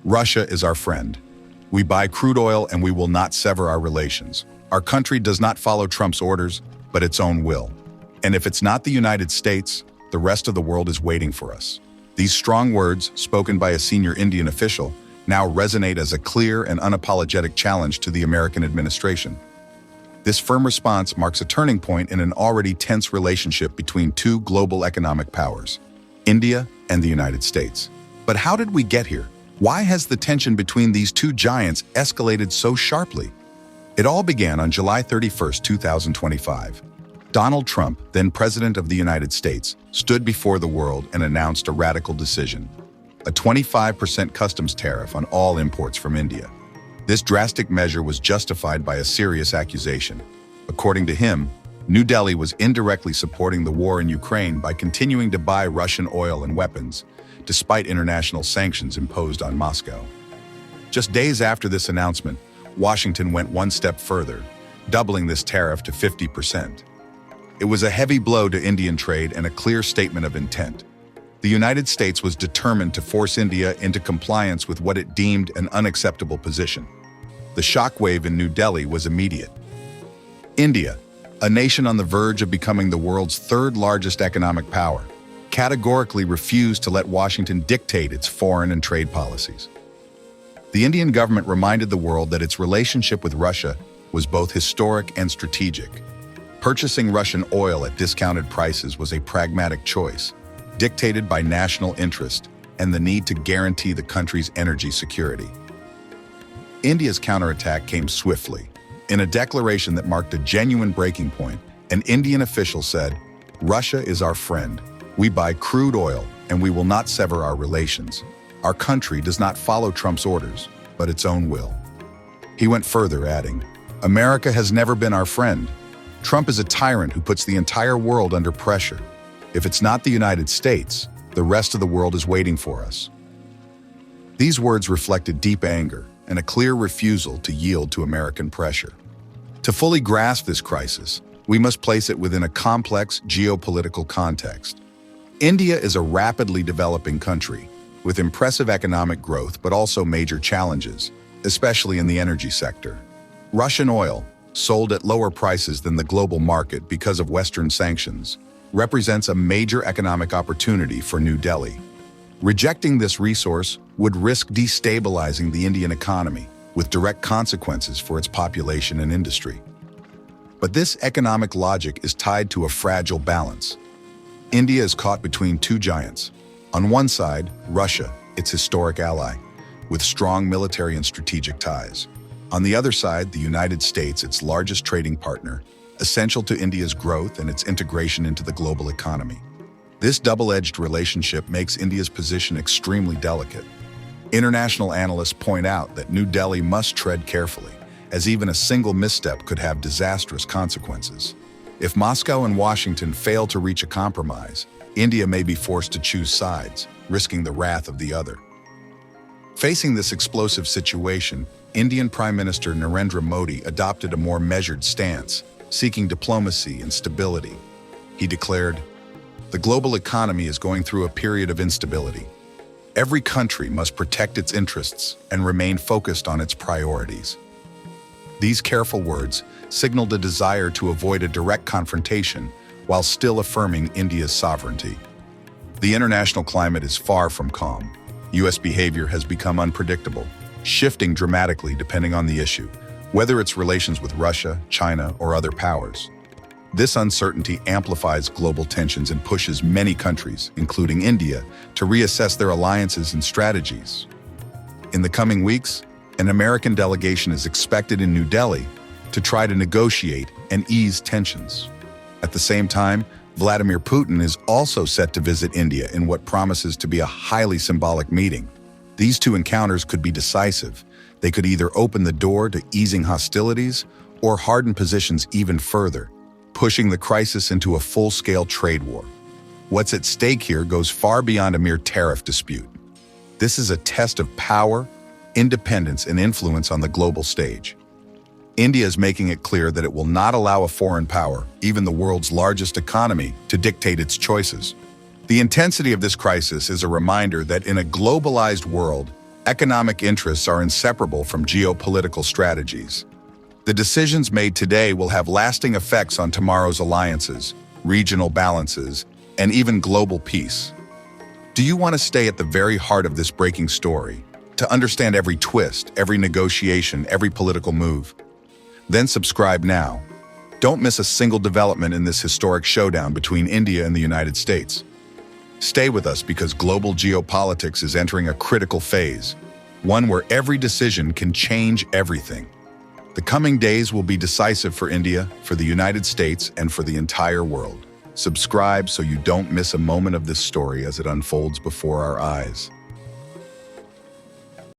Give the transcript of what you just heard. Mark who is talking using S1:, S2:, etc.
S1: Russia is our friend. We buy crude oil and we will not sever our relations. Our country does not follow Trump's orders, but its own will. And if it's not the United States, the rest of the world is waiting for us. These strong words, spoken by a senior Indian official, now resonate as a clear and unapologetic challenge to the American administration. This firm response marks a turning point in an already tense relationship between two global economic powers, India and the United States. But how did we get here? Why has the tension between these two giants escalated so sharply? It all began on July 31, 2025. Donald Trump, then President of the United States, stood before the world and announced a radical decision: a 25% customs tariff on all imports from India. This drastic measure was justified by a serious accusation. According to him, New Delhi was indirectly supporting the war in Ukraine by continuing to buy Russian oil and weapons, despite international sanctions imposed on Moscow. Just days after this announcement, Washington went one step further, doubling this tariff to 50%. It was a heavy blow to Indian trade and a clear statement of intent. The United States was determined to force India into compliance with what it deemed an unacceptable position. The shockwave in New Delhi was immediate. India, a nation on the verge of becoming the world's third-largest economic power, categorically refused to let Washington dictate its foreign and trade policies. The Indian government reminded the world that its relationship with Russia was both historic and strategic. Purchasing Russian oil at discounted prices was a pragmatic choice, dictated by national interest and the need to guarantee the country's energy security. India's counterattack came swiftly. In a declaration that marked a genuine breaking point, an Indian official said, "Russia is our friend. We buy crude oil and we will not sever our relations. Our country does not follow Trump's orders, but its own will." He went further, adding, "America has never been our friend. Trump is a tyrant who puts the entire world under pressure. If it's not the United States, the rest of the world is waiting for us." These words reflected deep anger and a clear refusal to yield to American pressure. To fully grasp this crisis, we must place it within a complex geopolitical context. India is a rapidly developing country with impressive economic growth but also major challenges, especially in the energy sector. Russian oil, sold at lower prices than the global market because of Western sanctions, represents a major economic opportunity for New Delhi. Rejecting this resource would risk destabilizing the Indian economy, with direct consequences for its population and industry. But this economic logic is tied to a fragile balance. India is caught between two giants. On one side, Russia, its historic ally, with strong military and strategic ties. On the other side, the United States, its largest trading partner, essential to India's growth and its integration into the global economy. This double-edged relationship makes India's position extremely delicate. International analysts point out that New Delhi must tread carefully, as even a single misstep could have disastrous consequences. If Moscow and Washington fail to reach a compromise, India may be forced to choose sides, risking the wrath of the other. Facing this explosive situation, Indian Prime Minister Narendra Modi adopted a more measured stance, seeking diplomacy and stability. He declared, "The global economy is going through a period of instability. Every country must protect its interests and remain focused on its priorities." These careful words signaled a desire to avoid a direct confrontation while still affirming India's sovereignty. The international climate is far from calm. U.S. behavior has become unpredictable, shifting dramatically depending on the issue, whether it's relations with Russia, China, or other powers. This uncertainty amplifies global tensions and pushes many countries, including India, to reassess their alliances and strategies. In the coming weeks, an American delegation is expected in New Delhi to try to negotiate and ease tensions. At the same time, Vladimir Putin is also set to visit India in what promises to be a highly symbolic meeting. These two encounters could be decisive. They could either open the door to easing hostilities or harden positions even further, pushing the crisis into a full-scale trade war. What's at stake here goes far beyond a mere tariff dispute. This is a test of power, independence, and influence on the global stage. India is making it clear that it will not allow a foreign power, even the world's largest economy, to dictate its choices. The intensity of this crisis is a reminder that in a globalized world, Economic interests are inseparable from geopolitical strategies. The decisions made today will have lasting effects on tomorrow's alliances, regional balances, and even global peace. Do you want to stay at the very heart of this breaking story, to understand every twist, every negotiation, every political move? Then subscribe now. Don't miss a single development in this historic showdown between India and the United States. Stay with us because global geopolitics is entering a critical phase, one where every decision can change everything. The coming days will be decisive for India, for the United States, and for the entire world. Subscribe so you don't miss a moment of this story as it unfolds before our eyes.